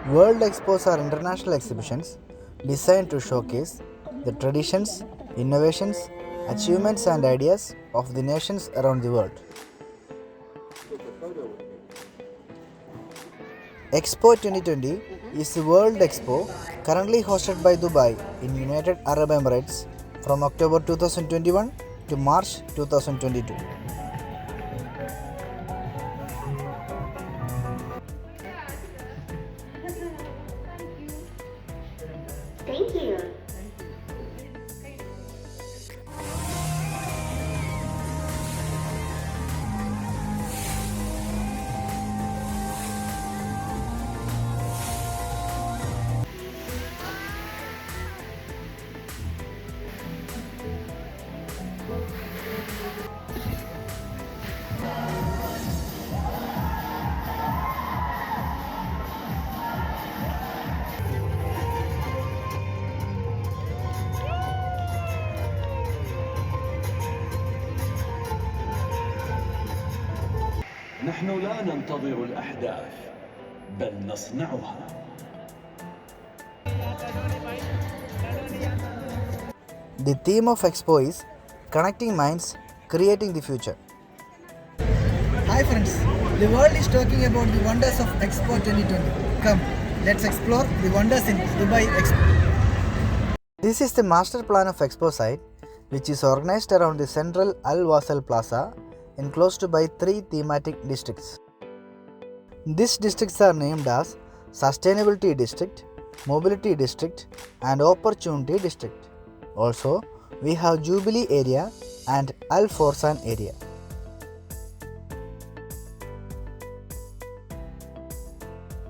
World Expos are international exhibitions designed to showcase the traditions, innovations, achievements, and ideas of the nations around the world. Expo 2020 is the World Expo currently hosted by Dubai in United Arab Emirates from October 2021 to March 2022. Thank you. نحن لا ننتظر الأحداث بل نصنعها. The theme of Expo is Connecting Minds, Creating the Future. Hi friends, the world is talking about the wonders of Expo 2020. Come, let's explore the wonders in Dubai Expo. This is the master plan of Expo site, which is organized around the central Wasl Plaza, enclosed by 3 thematic districts. These districts are named as Sustainability District, Mobility District, and Opportunity District. Also, we have Jubilee area and forsan area.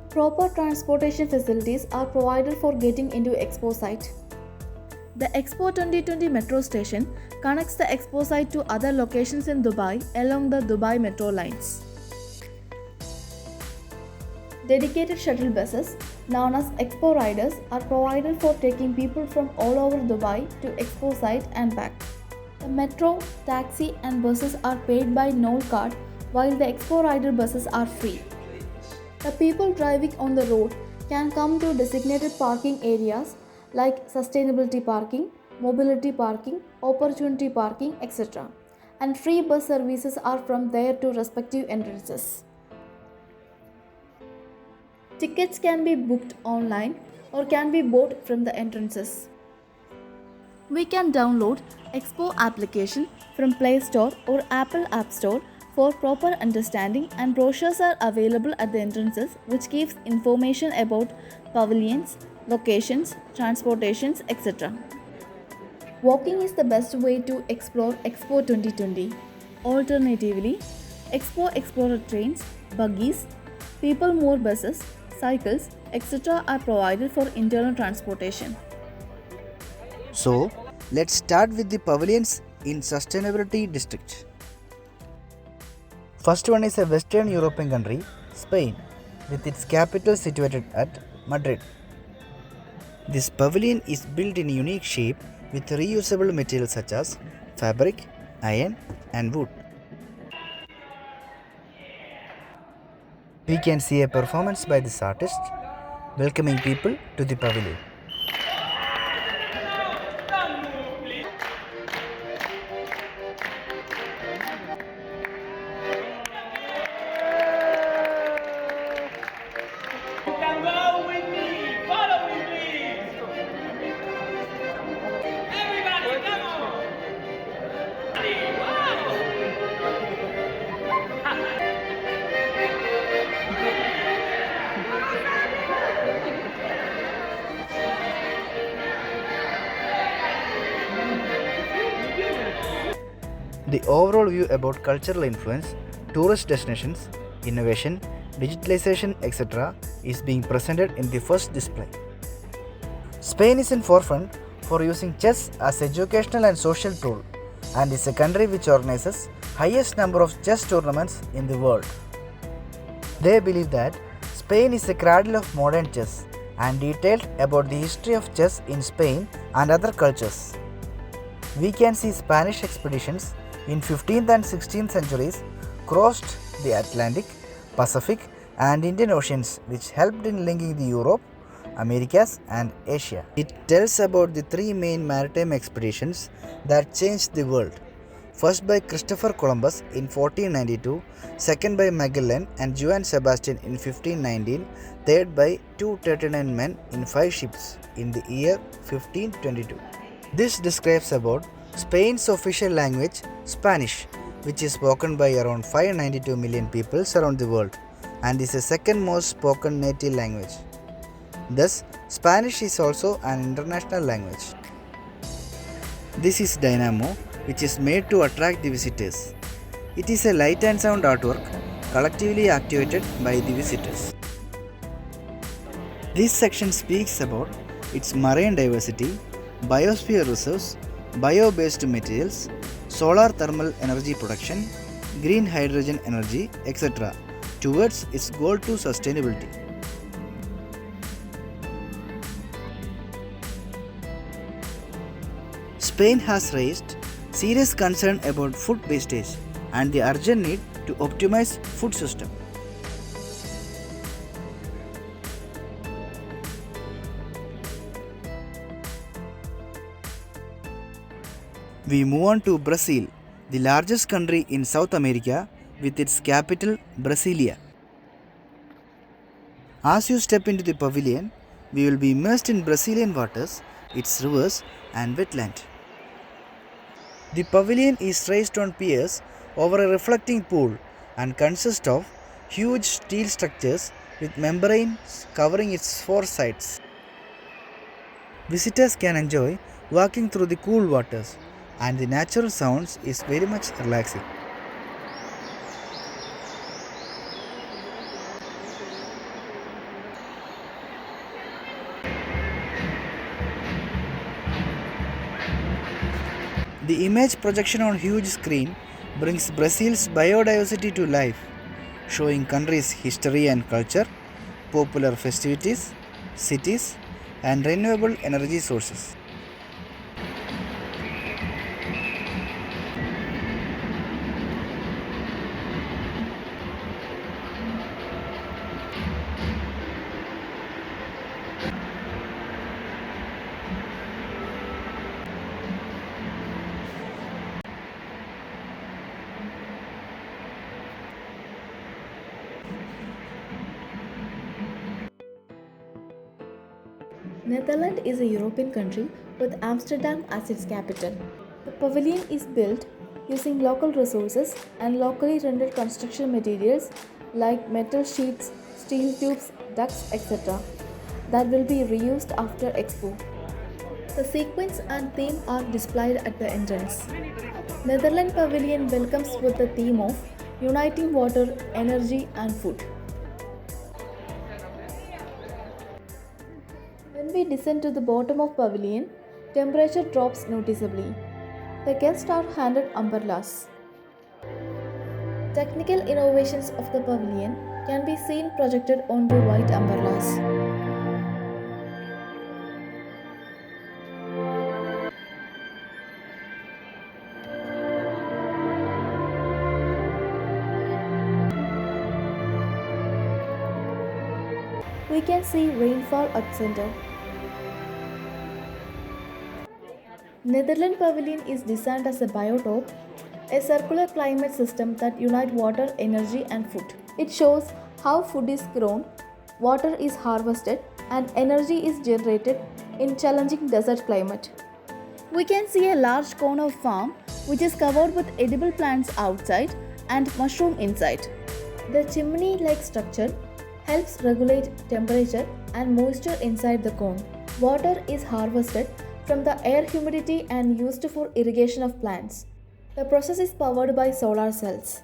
Proper transportation facilities are provided for getting into Expo site. The Expo 2020 metro station connects the Expo site to other locations in Dubai along the Dubai metro lines. Dedicated shuttle buses, known as Expo Riders, are provided for taking people from all over Dubai to Expo site and back. The metro, taxi and buses are paid by Noll card, while the Expo Rider buses are free. The people driving on the road can come to designated parking areas like sustainability parking, mobility parking, opportunity parking, etc. And free bus services are from there to respective entrances. Tickets can be booked online or can be bought from the entrances. We can download Expo application from Play Store or Apple App Store for proper understanding, and brochures are available at the entrances which gives information about pavilions, locations, transportations, etc. Walking is the best way to explore Expo 2020. Alternatively, Expo Explorer trains, buggies, people mover buses, cycles, etc. are provided for internal transportation. So, let's start with the pavilions in Sustainability District. First one is a Western European country, Spain, with its capital situated at Madrid. This pavilion is built in a unique shape with reusable materials such as fabric, iron, and wood. We can see a performance by this artist welcoming people to the pavilion. The overall view about cultural influence, tourist destinations, innovation, digitalization, etc. is being presented in the first display. Spain is in forefront for using chess as educational and social tool, and is a country which organizes highest number of chess tournaments in the world. They believe that Spain is the cradle of modern chess and detailed about the history of chess in Spain and other cultures. We can see Spanish expeditions in 15th and 16th centuries crossed the Atlantic, Pacific and Indian Oceans, which helped in linking the Europe, Americas, and Asia. It tells about the three main maritime expeditions that changed the world. First by Christopher Columbus in 1492, second by Magellan and Johann Sebastian in 1519, third by 239 men in 5 ships in the year 1522. This describes about Spain's official language, Spanish, which is spoken by around 592 million people around the world and is the second most spoken native language. Thus, Spanish is also an international language. This is Dynamo, which is made to attract the visitors. It is a light and sound artwork collectively activated by the visitors. This section speaks about its marine diversity, biosphere reserves, bio-based materials, solar thermal energy production, green hydrogen energy, etc. towards its goal to sustainability. Spain has raised serious concern about food wastage and the urgent need to optimize food system. We move on to Brazil, the largest country in South America with its capital Brasilia. As you step into the pavilion, we will be immersed in Brazilian waters, its rivers and wetland. The pavilion is raised on piers over a reflecting pool and consists of huge steel structures with membranes covering its 4 sides. Visitors can enjoy walking through the cool waters and the natural sounds is very much relaxing. The image projection on huge screen brings Brazil's biodiversity to life, showing country's history and culture, popular festivities, cities, and renewable energy sources. Netherlands is a European country with Amsterdam as its capital. The pavilion is built using local resources and locally rendered construction materials like metal sheets, steel tubes, ducts, etc. that will be reused after Expo. The sequence and theme are displayed at the entrance. Netherlands Pavilion welcomes with the theme of uniting water, energy and food. When we descend to the bottom of pavilion, temperature drops noticeably. The guests are handed umbrellas. Technical innovations of the pavilion can be seen projected onto white umbrellas. We can see Rainfall at center. Netherlands Pavilion is designed as a biotope, a circular climate system that unites water, energy and food. It shows how food is grown, water is harvested and energy is generated in challenging desert climate. We can see a large cone of farm which is covered with edible plants outside and mushroom inside. The chimney-like structure helps regulate temperature and moisture inside the cone. Water is harvested from the air humidity and used for irrigation of plants. The process is powered by solar cells.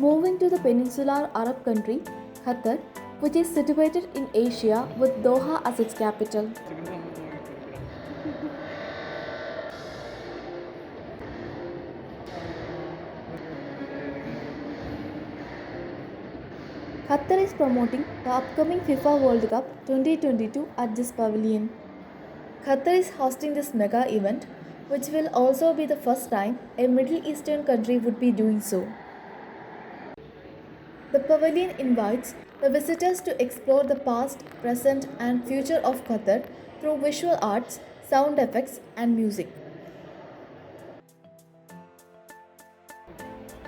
Moving to the peninsular Arab country, Qatar, which is situated in Asia with Doha as its capital. Qatar is promoting the upcoming FIFA World Cup 2022 at this pavilion. Qatar is hosting this mega event, which will also be the first time a Middle Eastern country would be doing so. The pavilion invites the visitors to explore the past, present, and future of Qatar through visual arts, sound effects, and music.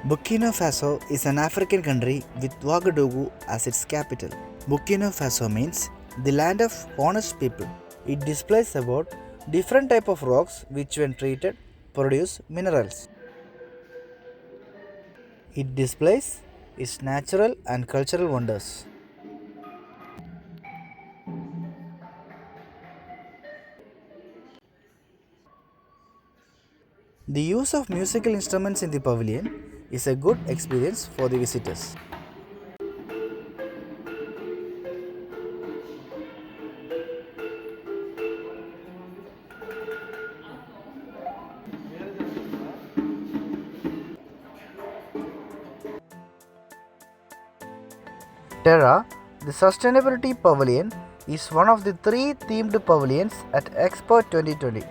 Burkina Faso is an African country with Ouagadougou as its capital. Burkina Faso means the land of honest people. It displays about different type of rocks which when treated produce minerals. It displays its natural and cultural wonders. The use of musical instruments in the pavilion is a good experience for the visitors. Terra, the Sustainability Pavilion, is one of the three themed pavilions at Expo 2020.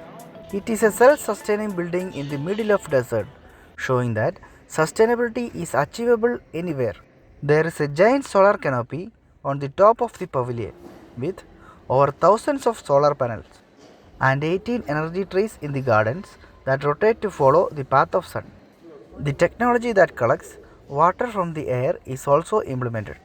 It is a self-sustaining building in the middle of desert, showing that sustainability is achievable anywhere. There is a giant solar canopy on the top of the pavilion with over thousands of solar panels and 18 energy trees in the gardens that rotate to follow the path of sun. The technology that collects water from the air is also implemented.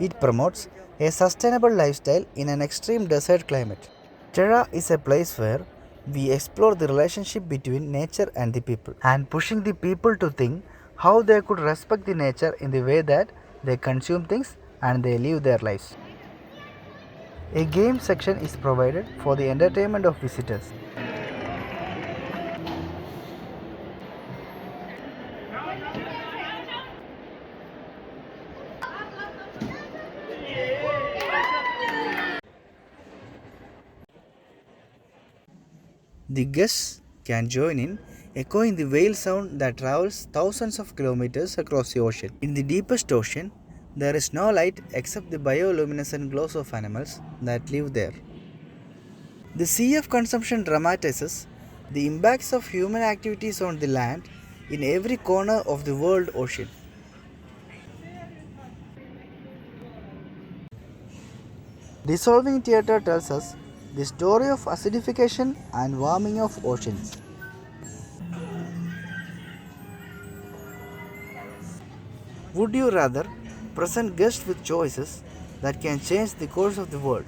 It promotes a sustainable lifestyle in an extreme desert climate. Terra is a place where we explore the relationship between nature and the people and pushing the people to think how they could respect the nature in the way that they consume things and they live their lives. A game section is provided for the entertainment of visitors. The guests can join in echoing the whale sound that travels thousands of kilometers across the ocean. In the deepest ocean, there is no light except the bioluminescent glows of animals that live there. The sea of consumption dramatizes the impacts of human activities on the land in every corner of the world ocean. Dissolving theatre tells us the story of acidification and warming of oceans. Would you rather present guests with choices that can change the course of the world?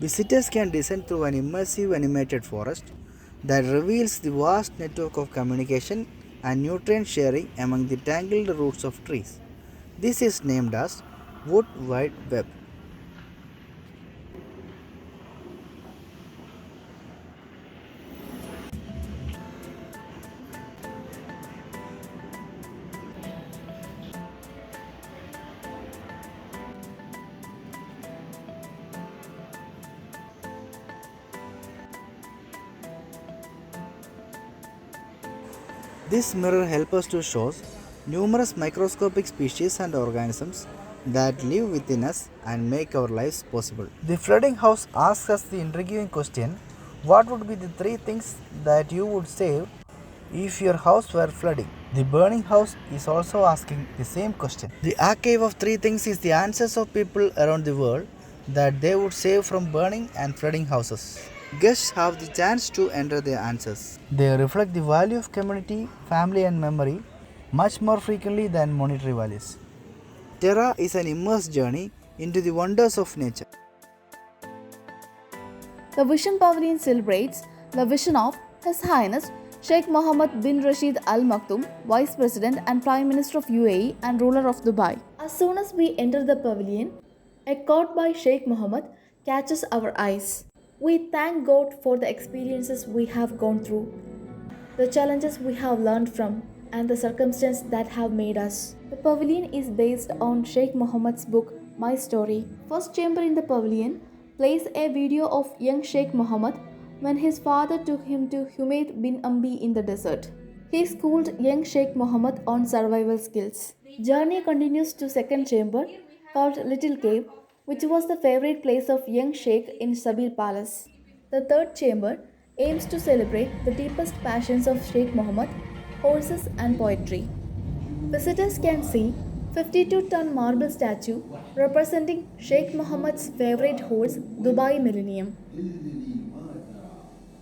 Visitors can descend through an immersive animated forest that reveals the vast network of communication and nutrient sharing among the tangled roots of trees. This is named as Wood Wide Web. This mirror helps us to show numerous microscopic species and organisms that live within us and make our lives possible. The flooding house asks us the intriguing question, what would be the three things that you would save if your house were flooding? The burning house is also asking the same question. The archive of three things is the answers of people around the world that they would save from burning and flooding houses. Guests have the chance to enter their answers. They reflect the value of community, family, and memory much more frequently than monetary values. Terra is an immersed journey into the wonders of nature. The Vision Pavilion celebrates the vision of His Highness Sheikh Mohammed bin Rashid Al Maktoum, Vice President and Prime Minister of UAE and ruler of Dubai. As soon as we enter the pavilion, a quote by Sheikh Mohammed catches our eyes. We thank God for the experiences we have gone through, the challenges we have learned from, and the circumstances that have made us. The pavilion is based on Sheikh Mohammed's book, My Story. First chamber in the pavilion plays a video of young Sheikh Mohammed when his father took him to Humayd bin Ambi in the desert. He schooled young Sheikh Mohammed on survival skills. Journey continues to second chamber called Little Cave, which was the favorite place of young Sheikh in Sabil Palace. The third chamber aims to celebrate the deepest passions of Sheikh Mohammed, horses and poetry. Visitors can see 52-ton marble statue representing Sheikh Mohammed's favorite horse, Dubai Millennium.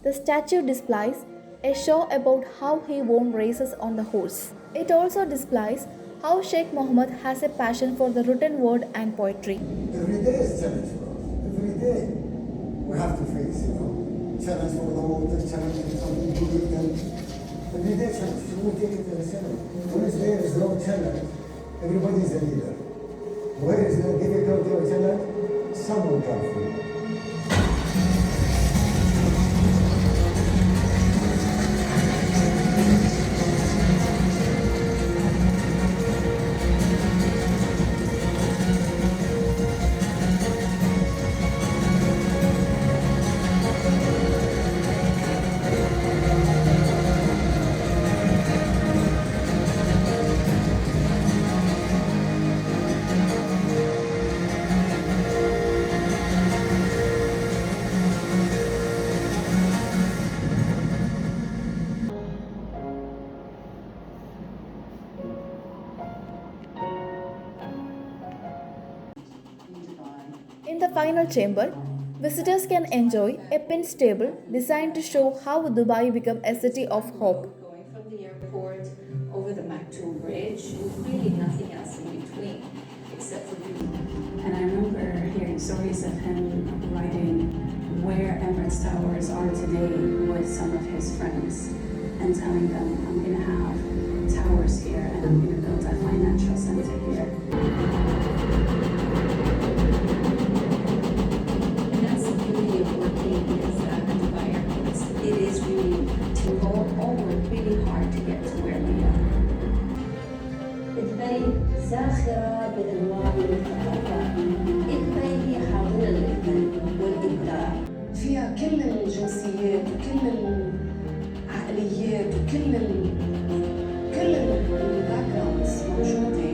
The statue displays a show about how he won races on the horse. It also displays how Sheikh Mohammed has a passion for the written word and poetry. Every day is challenge for us. Every day we have to face, challenge for the water, challenge for something good, and every day challenge. You won't take it as a challenge. When there is no challenge, everybody is a leader. Where is no difficulty or challenge, someone comes from you. In the final chamber, visitors can enjoy a pins table designed to show how Dubai became a city of hope. Going from the airport over the Maktoum Bridge, with really nothing else in between except for beauty. And I remember hearing stories of him writing where Emirates Towers are today with some of his friends and telling them, I'm going to have towers here and I'm going to build a financial center here. And that's the beauty of working with Dubai Airports. It is really to go all work really hard to get to where we are. دبي زاخرة بالأنواع والثقافات. دبي هي حاضنة للفن والإبداع. فيها كل الجنسيات وكل العقليات وكل الباك جراوندز موجودة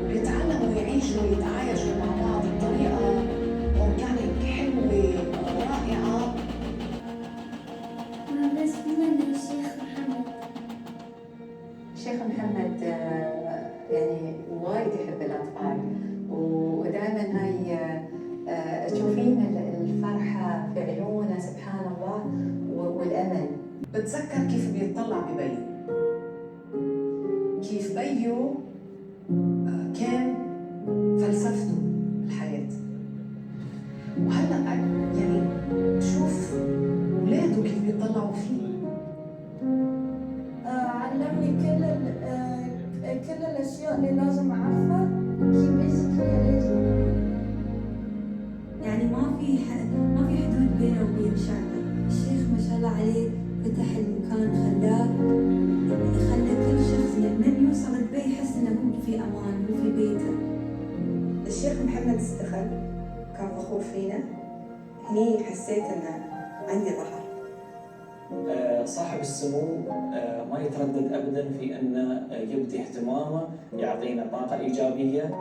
وبيتعلموا يعيشوا ويتعايشوا مع بعض بطريقة أورجانيك حلوة رائعة. الشيخ محمد يعني وايد يحب الأطفال ودائما هاي تشوفين الفرحة في عيونه سبحان الله والأمل. بتذكر كيف بيطلع ببيه، كيف بيه كان فلسفته الحياة، وهلأ يعني شوف ولاده كيف بيطلعوا فيه. علمني كل الأشياء اللي لازم أعرفها. He basically raised me. يعني ما في حدود بينه وبين شعبه. الشيخ ما شاء الله عليه فتح المكان خلى كل شخص من يوصل دبي يحس انه هو في امان وفي بيته. الشيخ محمد استخل كان فخور فينا. هني حسيت انه عندي ظهر. صاحب السمو ما يتردد ابدا في انه يبدي اهتمامه، يعطينا طاقه ايجابيه.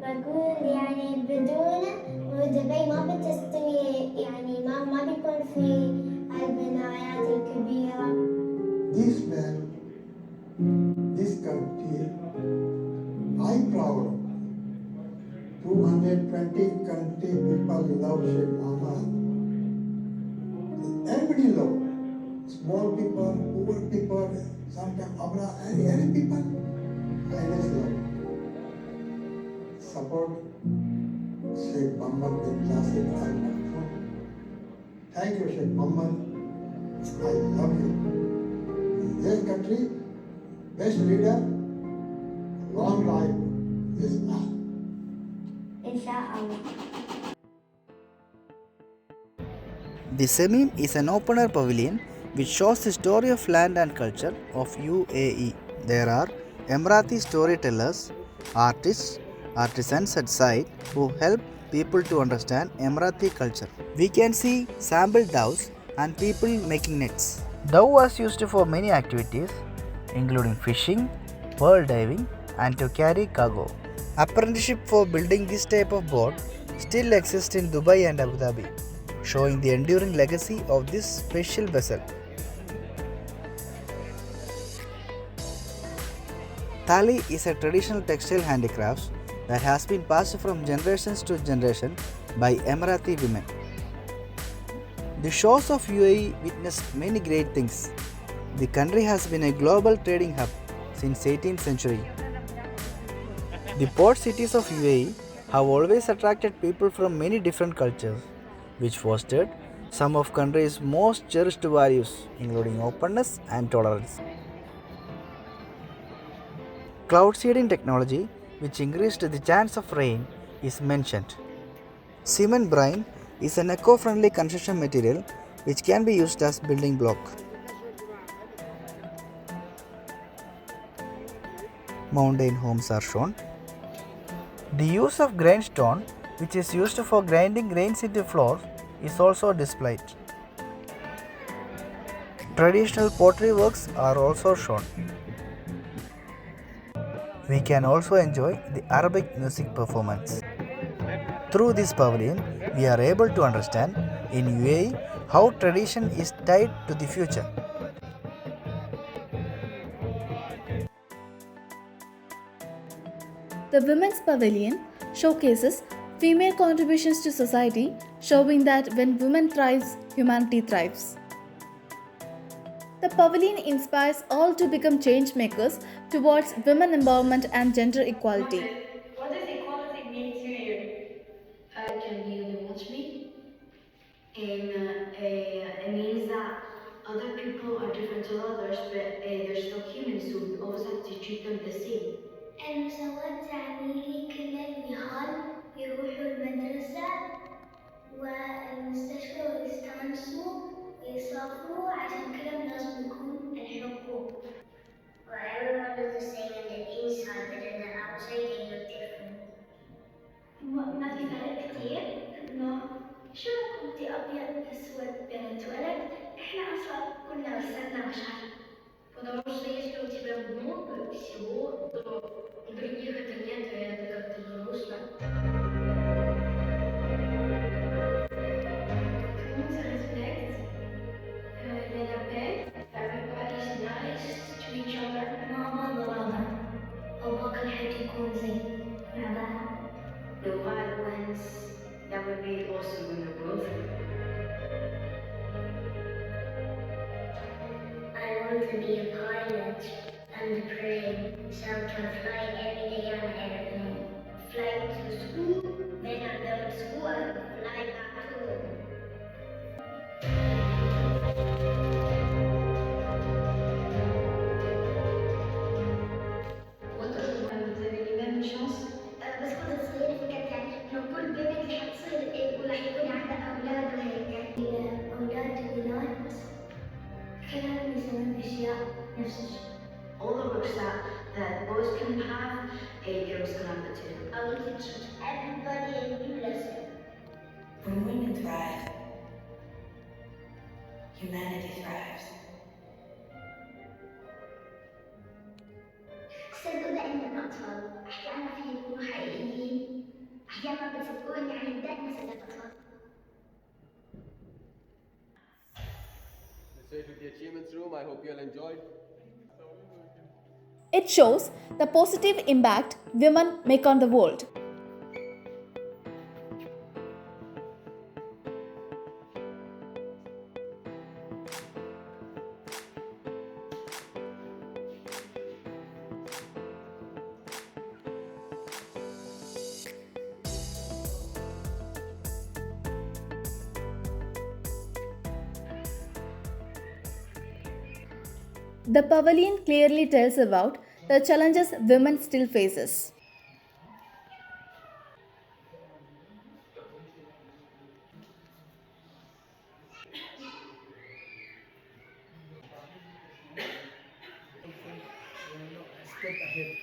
بقول يعني بدونه ودبي ما بتستوي، يعني ما بيكون في البنايات الكبيرة. This man, this country, I'm proud of. 220 country people love Sheikh Mohammed. Everybody love. Small people, poor people, sometimes Abra, any people, I just love. Support Sheikh Mohammed bin Jasir Al Maktoum. Thank you, Sheikh Mohammed. I love you. This country, best leader, long life is now. Inshallah. The Semim is an open-air pavilion which shows the story of land and culture of UAE. There are Emirati storytellers, artists, artisans at site who help people to understand Emirati culture. We can see sample doves and people making nets. Dove was used for many activities, including fishing, pearl diving, and to carry cargo. Apprenticeship for building this type of boat still exists in Dubai and Abu Dhabi, showing the enduring legacy of this special vessel. Thali is a traditional textile handicraft that has been passed from generations to generation by Emirati women. The shores of UAE witnessed many great things. The country has been a global trading hub since 18th century. The port cities of UAE have always attracted people from many different cultures, which fostered some of country's most cherished values, including openness and tolerance. Cloud seeding technology, which increased the chance of rain, is mentioned. Cement brine is an eco-friendly construction material which can be used as building block. Mountain homes are shown. The use of grindstone, which is used for grinding grains into flour, is also displayed. Traditional pottery works are also shown. We can also enjoy the Arabic music performance. Through this pavilion, we are able to understand in UAE how tradition is tied to the future. The Women's Pavilion showcases female contributions to society, showing that when women thrives, humanity thrives. The pavilion inspires all to become change makers towards women empowerment and gender equality. What does equality mean to you? It can be they want me. It means that other people are different to others, but they're still human, so we always have to treat them the same. المساواة تعني لي كل الرجال يروحوا المدرسة والمستشفى ويستانسوا ويسافروا عشان كلهم لازم يكون الحقوق. Well, everyone is the same in the inside, but in the outside they look different. ما في فرق كتير إنه شو رايكم بدي أبيض أسود بنت ولد؟ إحنا أصلا كلنا جسدنا بشر. Потому что если у тебя много всего, то у других это нет, и это как-то грустно. Tout le monde se respecte. Il y a la paix. Everybody's nice to each other. مع بعض ضرابة. أو باقي الحياة يكون زي مع بعض. No violence, that would be awesome in the world. I want to be a pilot and pray so I can fly every day on an airplane. Fly to school, then I'm done with school, I fly back home. What does it mean? Vous avez les mêmes chances? بس كنت صغيرة فكرت يعني إنه كل بنت اللي حتصير ورح يكون عندها أولاد وهيك. الأولاد وبنات كلهم يسوون أشياء نفس الشيء. All the works that boys can have, girls can have it too. I want to teach everybody a new lesson. When women thrive, humanity thrives. تصدقوا دائما الأطفال أحيانا فيه يكونوا حقيقيين أحيانا ما بتصدقون يعني دائما صدق الأطفال. This is the achievements room. I hope you all enjoyed. It shows the positive impact women make on the world. The pavilion clearly tells about the challenges women still faces. Step ahead.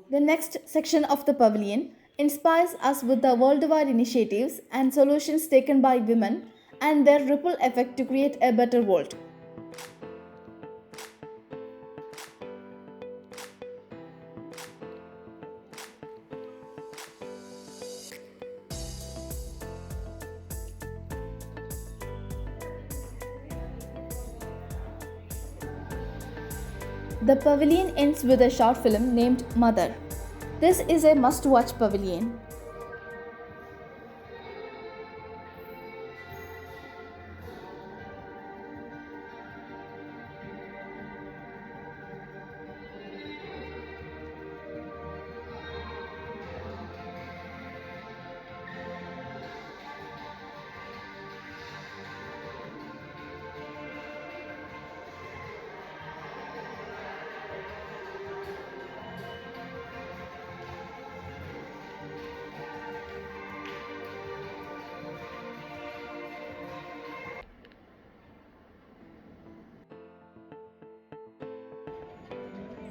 The next section of the pavilion inspires us with the worldwide initiatives and solutions taken by women and their ripple effect to create a better world. The pavilion ends with a short film named Mother. This is a must-watch pavilion.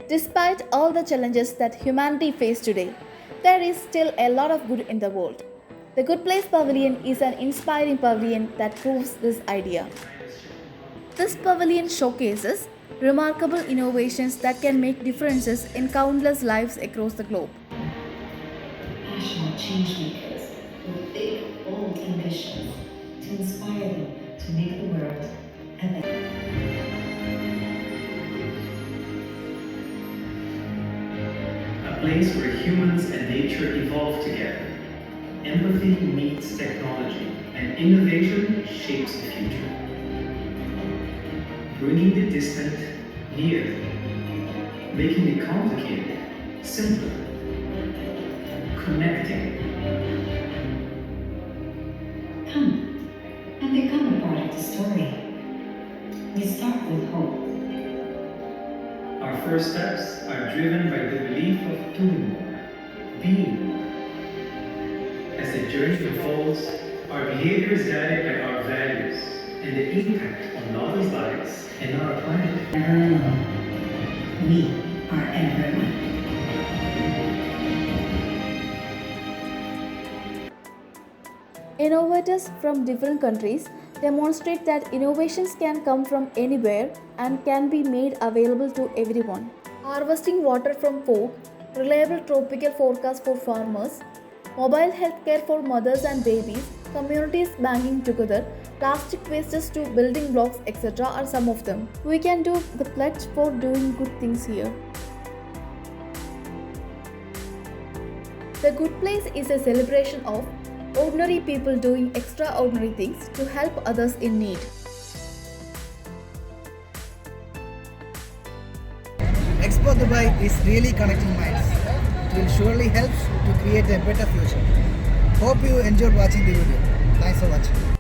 Despite all the challenges that humanity faces today, there is still a lot of good in the world. The Good Place Pavilion is an inspiring pavilion that proves this idea. This pavilion showcases remarkable innovations that can make differences in countless lives across the globe. Passionate changemakers with big, bold ambitions to inspire them to make the world a better. A place where humans and nature evolve together. Empathy meets technology, and innovation shapes the future. Bringing the distant near, making the complicated simpler, connecting. Come and become a part of the story. We start with hope. Our first steps are driven by the belief of doing more, being more. As the journey unfolds, our behavior is guided by our values and the impact on others' lives and our planet. Never alone. We are everyone. Innovators from different countries demonstrate that innovations can come from anywhere and can be made available to everyone. Harvesting water from fog, reliable tropical forecast for farmers, mobile healthcare for mothers and babies, communities banding together, plastic wastes to building blocks, etc. are some of them. We can do the pledge for doing good things here. The Good Place is a celebration of ordinary people doing extraordinary things to help others in need. Expo Dubai is really connecting minds. It will surely help to create a better future. Hope you enjoyed watching the video. Thanks for watching.